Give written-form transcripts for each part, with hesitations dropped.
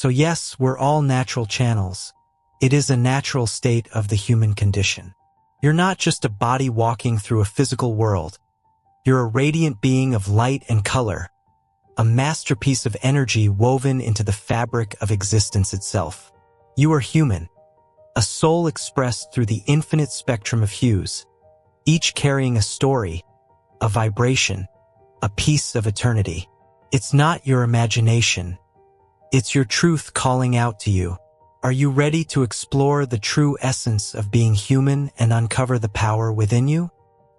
So yes, we're all natural channels. It is a natural state of the human condition. You're not just a body walking through a physical world. You're a radiant being of light and color, a masterpiece of energy woven into the fabric of existence itself. You are human, a soul expressed through the infinite spectrum of hues, each carrying a story, a vibration, a piece of eternity. It's not your imagination. It's your truth calling out to you. Are you ready to explore the true essence of being human and uncover the power within you?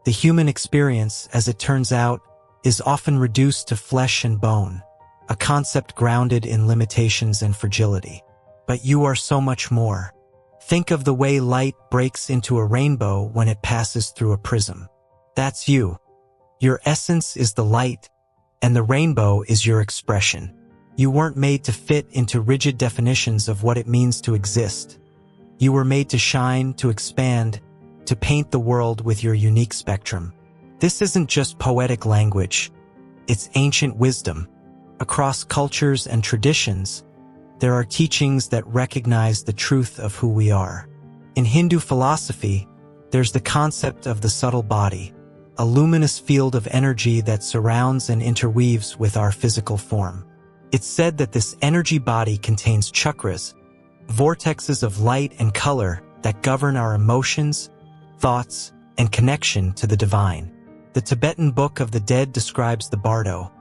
The human experience, as it turns out, is often reduced to flesh and bone, a concept grounded in limitations and fragility. But you are so much more. Think of the way light breaks into a rainbow when it passes through a prism. That's you. Your essence is the light, and the rainbow is your expression. You weren't made to fit into rigid definitions of what it means to exist. You were made to shine, to expand, to paint the world with your unique spectrum. This isn't just poetic language. It's ancient wisdom. Across cultures and traditions, there are teachings that recognize the truth of who we are. In Hindu philosophy, there's the concept of the subtle body, a luminous field of energy that surrounds and interweaves with our physical form. It's said that this energy body contains chakras, vortexes of light and color that govern our emotions, thoughts, and connection to the divine. The Tibetan Book of the Dead describes the bardo,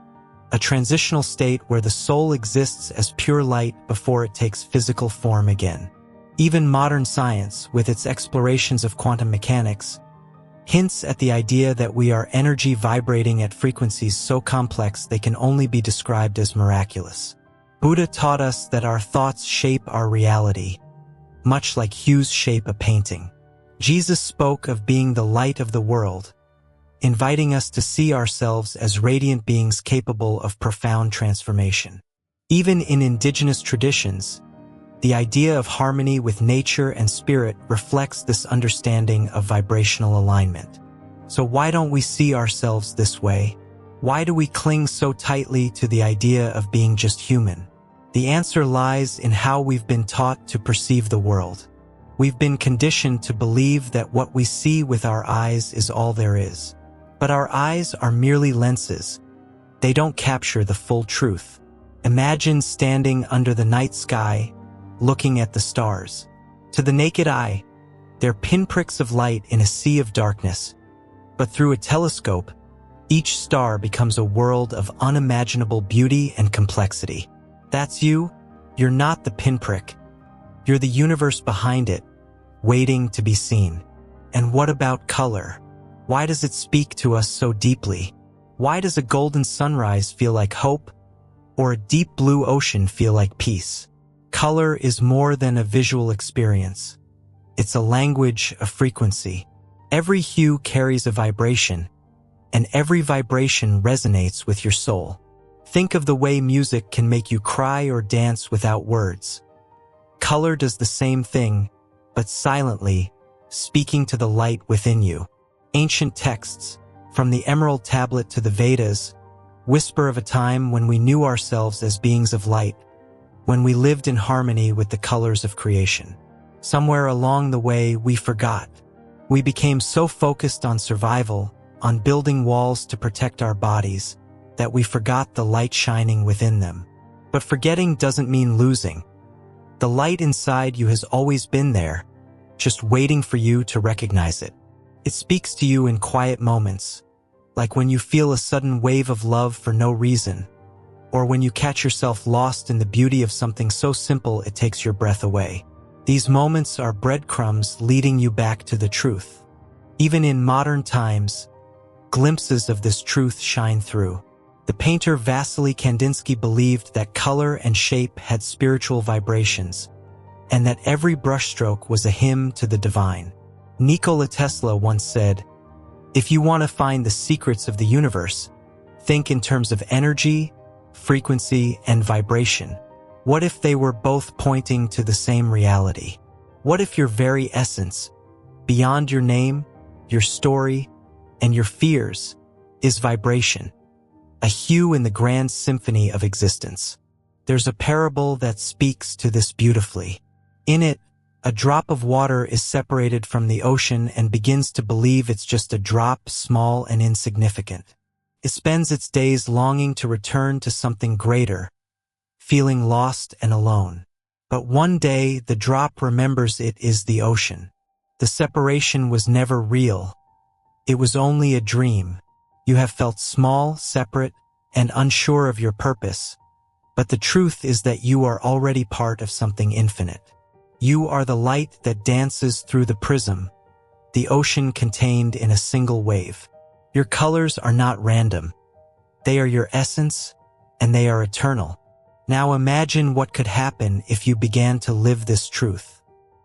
a transitional state where the soul exists as pure light before it takes physical form again. Even modern science, with its explorations of quantum mechanics, hints at the idea that we are energy vibrating at frequencies so complex they can only be described as miraculous. Buddha taught us that our thoughts shape our reality, much like hues shape a painting. Jesus spoke of being the light of the world, inviting us to see ourselves as radiant beings capable of profound transformation. Even in indigenous traditions, the idea of harmony with nature and spirit reflects this understanding of vibrational alignment. So why don't we see ourselves this way? Why do we cling so tightly to the idea of being just human? The answer lies in how we've been taught to perceive the world. We've been conditioned to believe that what we see with our eyes is all there is. But our eyes are merely lenses. They don't capture the full truth. Imagine standing under the night sky, looking at the stars. To the naked eye, they're pinpricks of light in a sea of darkness. But through a telescope, each star becomes a world of unimaginable beauty and complexity. That's you. You're not the pinprick. You're the universe behind it, waiting to be seen. And what about color? Why does it speak to us so deeply? Why does a golden sunrise feel like hope, or a deep blue ocean feel like peace? Color is more than a visual experience. It's a language of frequency. Every hue carries a vibration, and every vibration resonates with your soul. Think of the way music can make you cry or dance without words. Color does the same thing, but silently, speaking to the light within you. Ancient texts, from the Emerald Tablet to the Vedas, whisper of a time when we knew ourselves as beings of light, when we lived in harmony with the colors of creation. Somewhere along the way, we forgot. We became so focused on survival, on building walls to protect our bodies, that we forgot the light shining within them. But forgetting doesn't mean losing. The light inside you has always been there, just waiting for you to recognize it. It speaks to you in quiet moments, like when you feel a sudden wave of love for no reason, or when you catch yourself lost in the beauty of something so simple it takes your breath away. These moments are breadcrumbs leading you back to the truth. Even in modern times, glimpses of this truth shine through. The painter Vasily Kandinsky believed that color and shape had spiritual vibrations, and that every brushstroke was a hymn to the divine. Nikola Tesla once said, "If you want to find the secrets of the universe, think in terms of energy, frequency, and vibration. What if they were both pointing to the same reality? What if your very essence, beyond your name, your story, and your fears, is vibration, a hue in the grand symphony of existence?" There's a parable that speaks to this beautifully. In it, a drop of water is separated from the ocean and begins to believe it's just a drop, small and insignificant. It spends its days longing to return to something greater, feeling lost and alone. But one day, the drop remembers it is the ocean. The separation was never real. It was only a dream. You have felt small, separate, and unsure of your purpose. But the truth is that you are already part of something infinite. You are the light that dances through the prism, the ocean contained in a single wave. Your colors are not random. They are your essence, and they are eternal. Now imagine what could happen if you began to live this truth.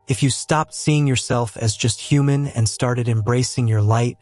If you stopped seeing yourself as just human and started embracing your light,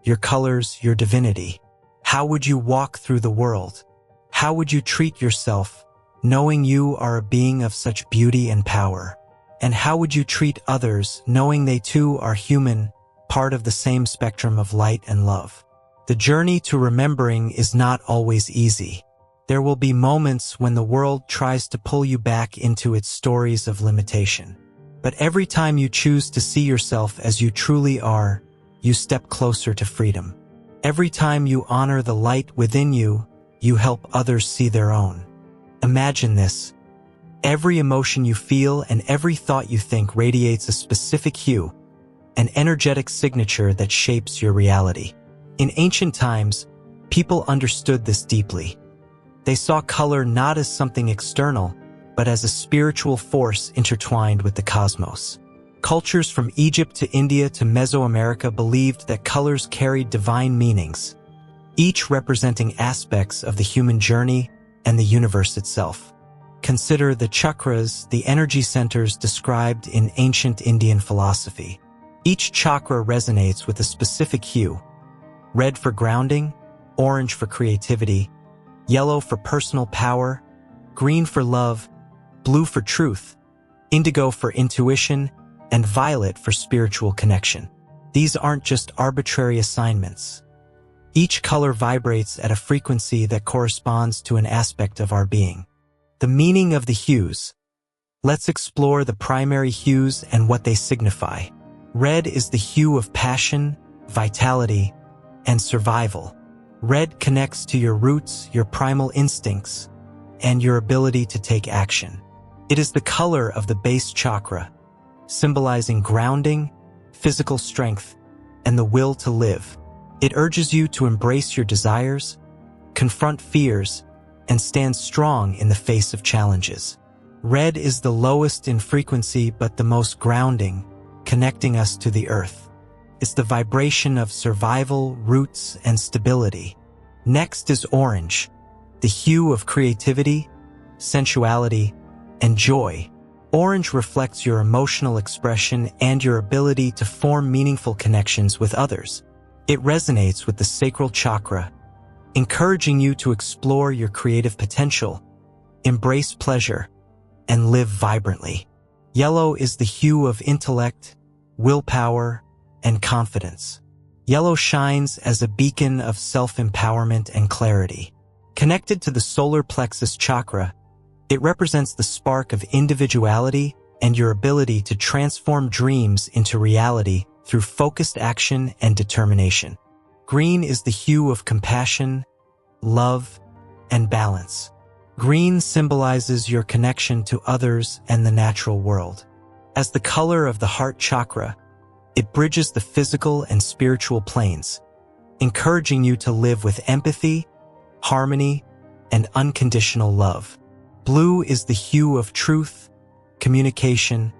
your colors, your divinity. How would you walk through the world? How would you treat yourself, knowing you are a being of such beauty and power? And how would you treat others, knowing they too are human, part of the same spectrum of light and love? The journey to remembering is not always easy. There will be moments when the world tries to pull you back into its stories of limitation. But every time you choose to see yourself as you truly are, you step closer to freedom. Every time you honor the light within you, you help others see their own. Imagine this. Every emotion you feel and every thought you think radiates a specific hue, an energetic signature that shapes your reality. In ancient times, people understood this deeply. They saw color not as something external, but as a spiritual force intertwined with the cosmos. Cultures from Egypt to India to Mesoamerica believed that colors carried divine meanings, each representing aspects of the human journey and the universe itself. Consider the chakras, the energy centers described in ancient Indian philosophy. Each chakra resonates with a specific hue: red for grounding, orange for creativity, yellow for personal power, green for love, blue for truth, indigo for intuition, and violet for spiritual connection. These aren't just arbitrary assignments. Each color vibrates at a frequency that corresponds to an aspect of our being. The meaning of the hues. Let's explore the primary hues and what they signify. Red is the hue of passion, vitality, and survival. Red connects to your roots, your primal instincts, and your ability to take action. It is the color of the base chakra, symbolizing grounding, physical strength, and the will to live. It urges you to embrace your desires, confront fears, and stand strong in the face of challenges. Red is the lowest in frequency but the most grounding, connecting us to the earth. It's the vibration of survival, roots, and stability. Next is orange, the hue of creativity, sensuality, and joy. Orange reflects your emotional expression and your ability to form meaningful connections with others. It resonates with the sacral chakra, encouraging you to explore your creative potential, embrace pleasure, and live vibrantly. Yellow is the hue of intellect, willpower, and confidence. Yellow shines as a beacon of self-empowerment and clarity. Connected to the solar plexus chakra, it represents the spark of individuality and your ability to transform dreams into reality through focused action and determination. Green is the hue of compassion, love, and balance. Green symbolizes your connection to others and the natural world. As the color of the heart chakra, it bridges the physical and spiritual planes, encouraging you to live with empathy, harmony, and unconditional love. Blue is the hue of truth, communication,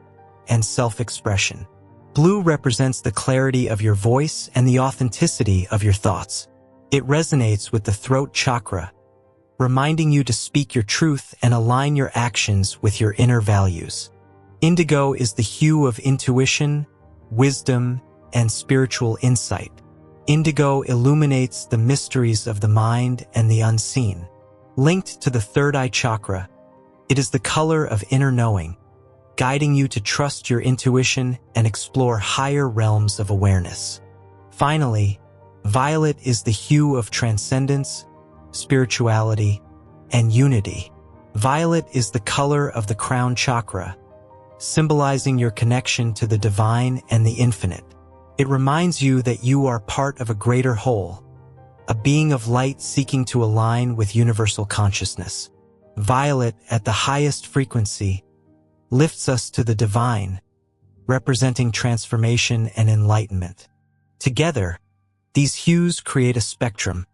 and self-expression. Blue represents the clarity of your voice and the authenticity of your thoughts. It resonates with the throat chakra, reminding you to speak your truth and align your actions with your inner values. Indigo is the hue of intuition, wisdom, and spiritual insight. Indigo illuminates the mysteries of the mind and the unseen. Linked to the third eye chakra, it is the color of inner knowing, guiding you to trust your intuition and explore higher realms of awareness. Finally, violet is the hue of transcendence, spirituality, and unity. Violet is the color of the crown chakra, symbolizing your connection to the divine and the infinite. It reminds you that you are part of a greater whole, a being of light seeking to align with universal consciousness. Violet, at the highest frequency, lifts us to the divine, representing transformation and enlightenment. Together, these hues create a spectrum,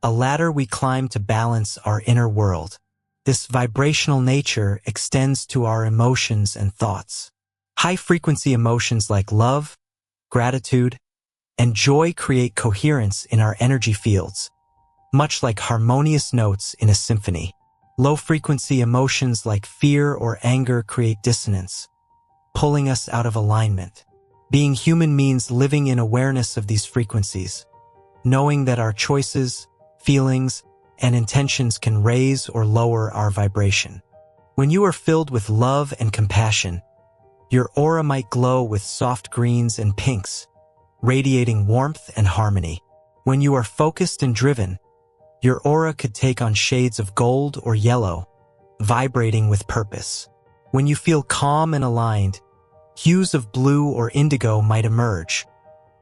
a ladder we climb to balance our inner world. This vibrational nature extends to our emotions and thoughts. High-frequency emotions like love, gratitude, and joy create coherence in our energy fields, much like harmonious notes in a symphony. Low-frequency emotions like fear or anger create dissonance, pulling us out of alignment. Being human means living in awareness of these frequencies, knowing that our choices, feelings, and intentions can raise or lower our vibration. When you are filled with love and compassion, your aura might glow with soft greens and pinks, radiating warmth and harmony. When you are focused and driven, your aura could take on shades of gold or yellow, vibrating with purpose. When you feel calm and aligned, hues of blue or indigo might emerge,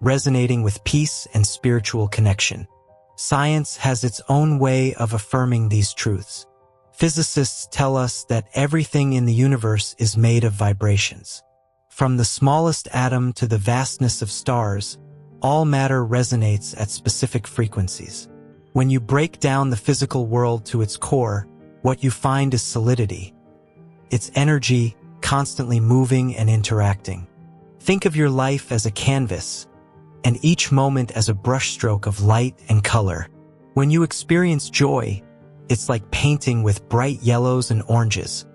resonating with peace and spiritual connection. Science has its own way of affirming these truths. Physicists tell us that everything in the universe is made of vibrations. From the smallest atom to the vastness of stars, all matter resonates at specific frequencies. When you break down the physical world to its core, what you find is solidity. It's energy, constantly moving and interacting. Think of your life as a canvas, and each moment as a brushstroke of light and color. When you experience joy, it's like painting with bright yellows and oranges,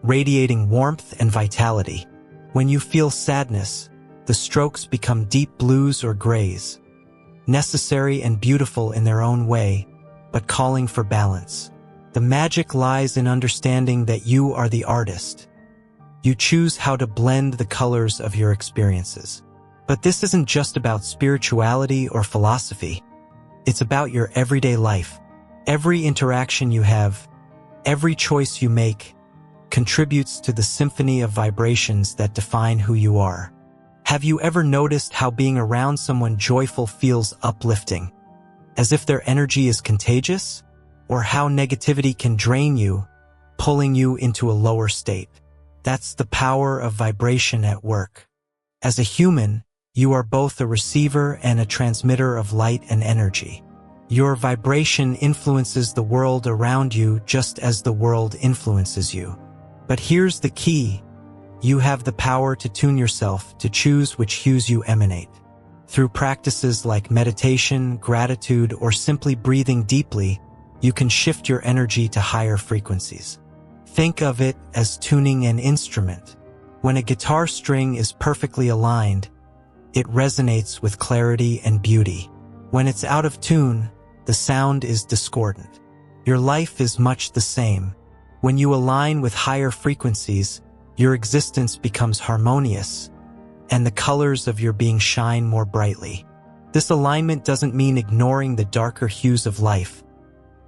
radiating warmth and vitality. When you feel sadness, the strokes become deep blues or grays, necessary and beautiful in their own way, but calling for balance. The magic lies in understanding that you are the artist. You choose how to blend the colors of your experiences. But this isn't just about spirituality or philosophy. It's about your everyday life. Every interaction you have, every choice you make, contributes to the symphony of vibrations that define who you are. Have you ever noticed how being around someone joyful feels uplifting, as if their energy is contagious? Or how negativity can drain you, pulling you into a lower state? That's the power of vibration at work. As a human, you are both a receiver and a transmitter of light and energy. Your vibration influences the world around you just as the world influences you. But here's the key. You have the power to tune yourself to choose which hues you emanate. Through practices like meditation, gratitude, or simply breathing deeply, you can shift your energy to higher frequencies. Think of it as tuning an instrument. When a guitar string is perfectly aligned, it resonates with clarity and beauty. When it's out of tune, the sound is discordant. Your life is much the same. When you align with higher frequencies, your existence becomes harmonious, and the colors of your being shine more brightly. This alignment doesn't mean ignoring the darker hues of life,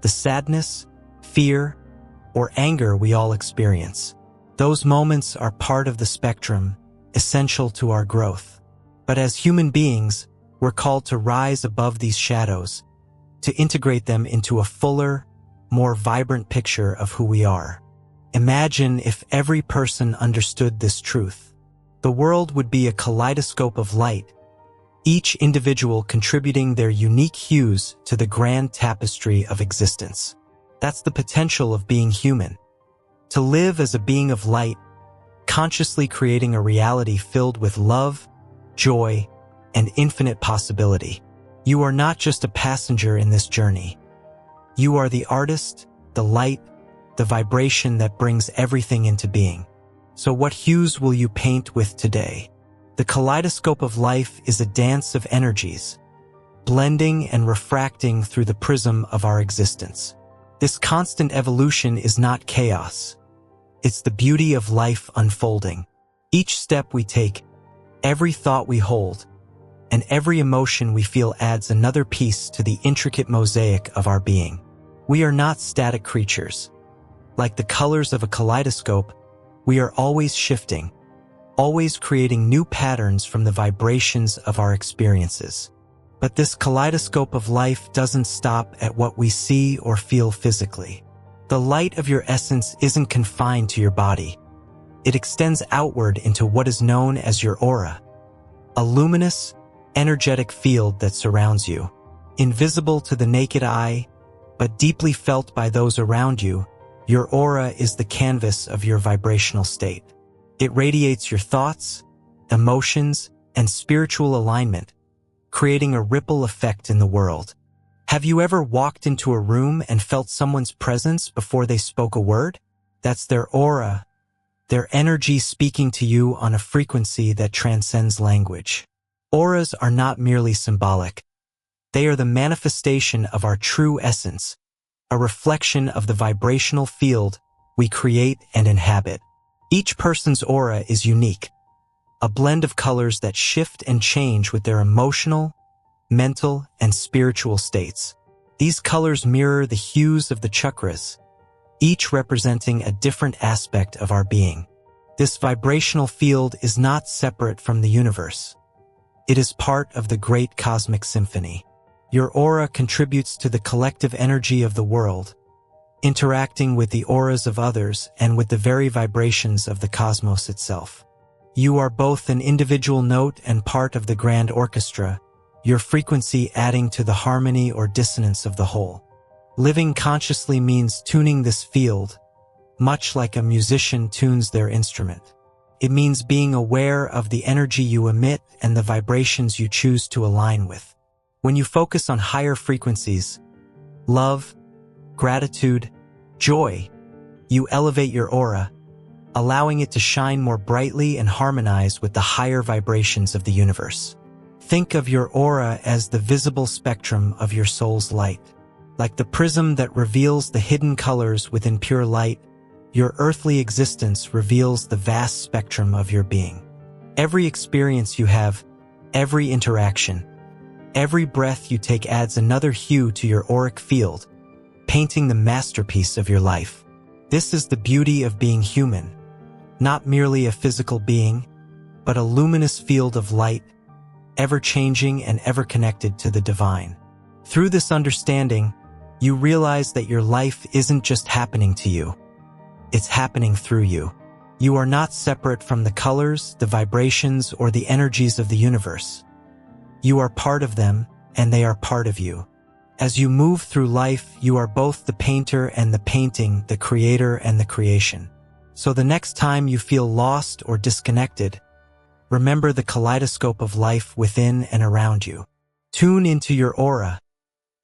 the sadness, fear, or anger we all experience. Those moments are part of the spectrum, essential to our growth. But as human beings, we're called to rise above these shadows, to integrate them into a fuller, more vibrant picture of who we are. Imagine if every person understood this truth. The world would be a kaleidoscope of light, each individual contributing their unique hues to the grand tapestry of existence. That's the potential of being human. To live as a being of light, consciously creating a reality filled with love, joy, and infinite possibility. You are not just a passenger in this journey. You are the artist, the light, the vibration that brings everything into being. So what hues will you paint with today? The kaleidoscope of life is a dance of energies, blending and refracting through the prism of our existence. This constant evolution is not chaos. It's the beauty of life unfolding. Each step we take, every thought we hold, and every emotion we feel adds another piece to the intricate mosaic of our being. We are not static creatures. Like the colors of a kaleidoscope, we are always shifting, always creating new patterns from the vibrations of our experiences. But this kaleidoscope of life doesn't stop at what we see or feel physically. The light of your essence isn't confined to your body. It extends outward into what is known as your aura, a luminous, energetic field that surrounds you. Invisible to the naked eye, but deeply felt by those around you, your aura is the canvas of your vibrational state. It radiates your thoughts, emotions, and spiritual alignment, creating a ripple effect in the world. Have you ever walked into a room and felt someone's presence before they spoke a word? That's their aura, their energy speaking to you on a frequency that transcends language. Auras are not merely symbolic. They are the manifestation of our true essence, a reflection of the vibrational field we create and inhabit. Each person's aura is unique, a blend of colors that shift and change with their emotional, mental, and spiritual states. These colors mirror the hues of the chakras, each representing a different aspect of our being. This vibrational field is not separate from the universe. It is part of the great cosmic symphony. Your aura contributes to the collective energy of the world, interacting with the auras of others and with the very vibrations of the cosmos itself. You are both an individual note and part of the grand orchestra, your frequency adding to the harmony or dissonance of the whole. Living consciously means tuning this field, much like a musician tunes their instrument. It means being aware of the energy you emit and the vibrations you choose to align with. When you focus on higher frequencies, love, gratitude, joy, you elevate your aura, allowing it to shine more brightly and harmonize with the higher vibrations of the universe. Think of your aura as the visible spectrum of your soul's light. Like the prism that reveals the hidden colors within pure light, your earthly existence reveals the vast spectrum of your being. Every experience you have, every interaction, every breath you take adds another hue to your auric field, painting the masterpiece of your life. This is the beauty of being human, not merely a physical being, but a luminous field of light, ever-changing and ever-connected to the divine. Through this understanding, you realize that your life isn't just happening to you. It's happening through you. You are not separate from the colors, the vibrations, or the energies of the universe. You are part of them, and they are part of you. As you move through life, you are both the painter and the painting, the creator and the creation. So the next time you feel lost or disconnected, remember the kaleidoscope of life within and around you. Tune into your aura,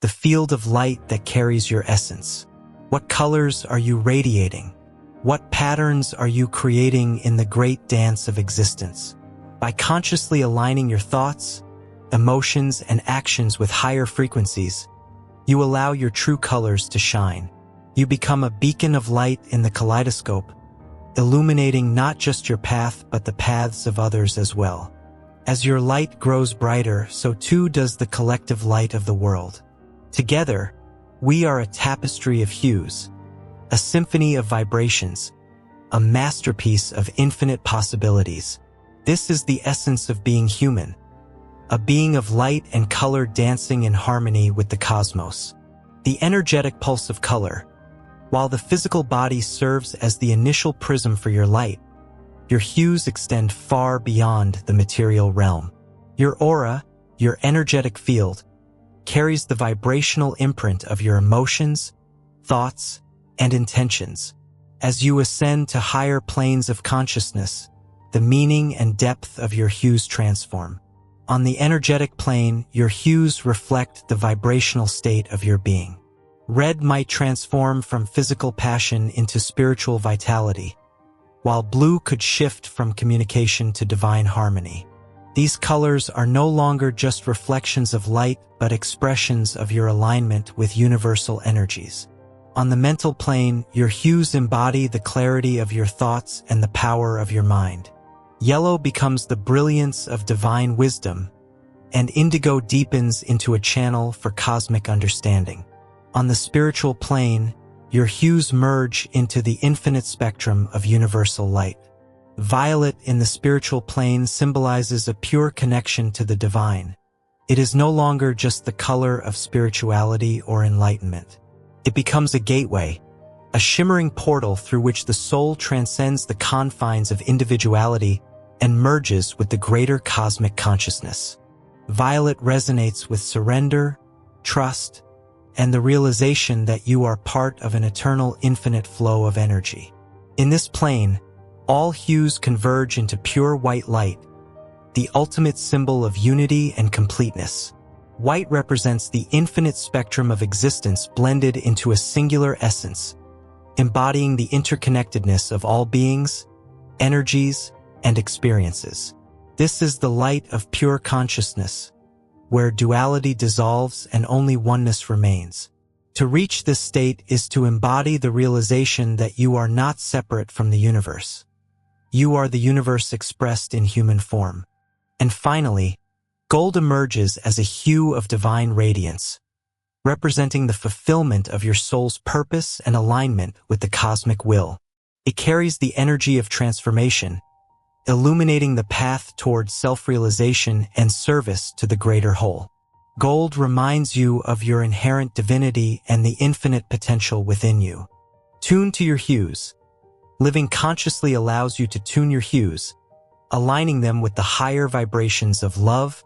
the field of light that carries your essence. What colors are you radiating? What patterns are you creating in the great dance of existence? By consciously aligning your thoughts, emotions, and actions with higher frequencies, you allow your true colors to shine. You become a beacon of light in the kaleidoscope, illuminating not just your path but the paths of others as well. As your light grows brighter, so too does the collective light of the world. Together, we are a tapestry of hues, a symphony of vibrations, a masterpiece of infinite possibilities. This is the essence of being human, a being of light and color dancing in harmony with the cosmos. The energetic pulse of color. While the physical body serves as the initial prism for your light, your hues extend far beyond the material realm. Your aura, your energetic field, carries the vibrational imprint of your emotions, thoughts, and intentions. As you ascend to higher planes of consciousness, the meaning and depth of your hues transform. On the energetic plane, your hues reflect the vibrational state of your being. Red might transform from physical passion into spiritual vitality, while blue could shift from communication to divine harmony. These colors are no longer just reflections of light, but expressions of your alignment with universal energies. On the mental plane, your hues embody the clarity of your thoughts and the power of your mind. Yellow becomes the brilliance of divine wisdom, and indigo deepens into a channel for cosmic understanding. On the spiritual plane, Your hues merge into the infinite spectrum of universal light. Violet in the spiritual plane symbolizes a pure connection to the divine. It is no longer just the color of spirituality or enlightenment. It becomes a gateway, a shimmering portal through which the soul transcends the confines of individuality and merges with the greater cosmic consciousness. Violet resonates with surrender, trust, and the realization that you are part of an eternal infinite flow of energy. In this plane, all hues converge into pure white light, the ultimate symbol of unity and completeness. White represents the infinite spectrum of existence blended into a singular essence, embodying the interconnectedness of all beings, energies, and experiences. This is the light of pure consciousness, where duality dissolves and only oneness remains. To reach this state is to embody the realization that you are not separate from the universe. You are the universe expressed in human form. And finally, gold emerges as a hue of divine radiance, representing the fulfillment of your soul's purpose and alignment with the cosmic will. It carries the energy of transformation, illuminating the path towards self-realization and service to the greater whole. Gold reminds you of your inherent divinity and the infinite potential within you. Tune to your hues. Living consciously allows you to tune your hues, aligning them with the higher vibrations of love,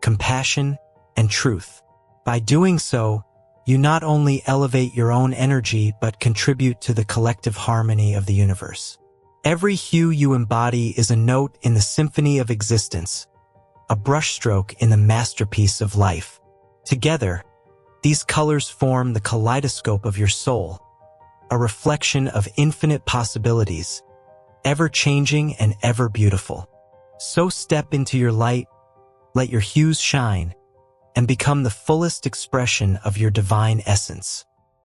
compassion, and truth. By doing so, you not only elevate your own energy but contribute to the collective harmony of the universe. Every hue you embody is a note in the symphony of existence, a brushstroke in the masterpiece of life. Together, these colors form the kaleidoscope of your soul, a reflection of infinite possibilities, ever-changing and ever-beautiful. So step into your light, let your hues shine, and become the fullest expression of your divine essence.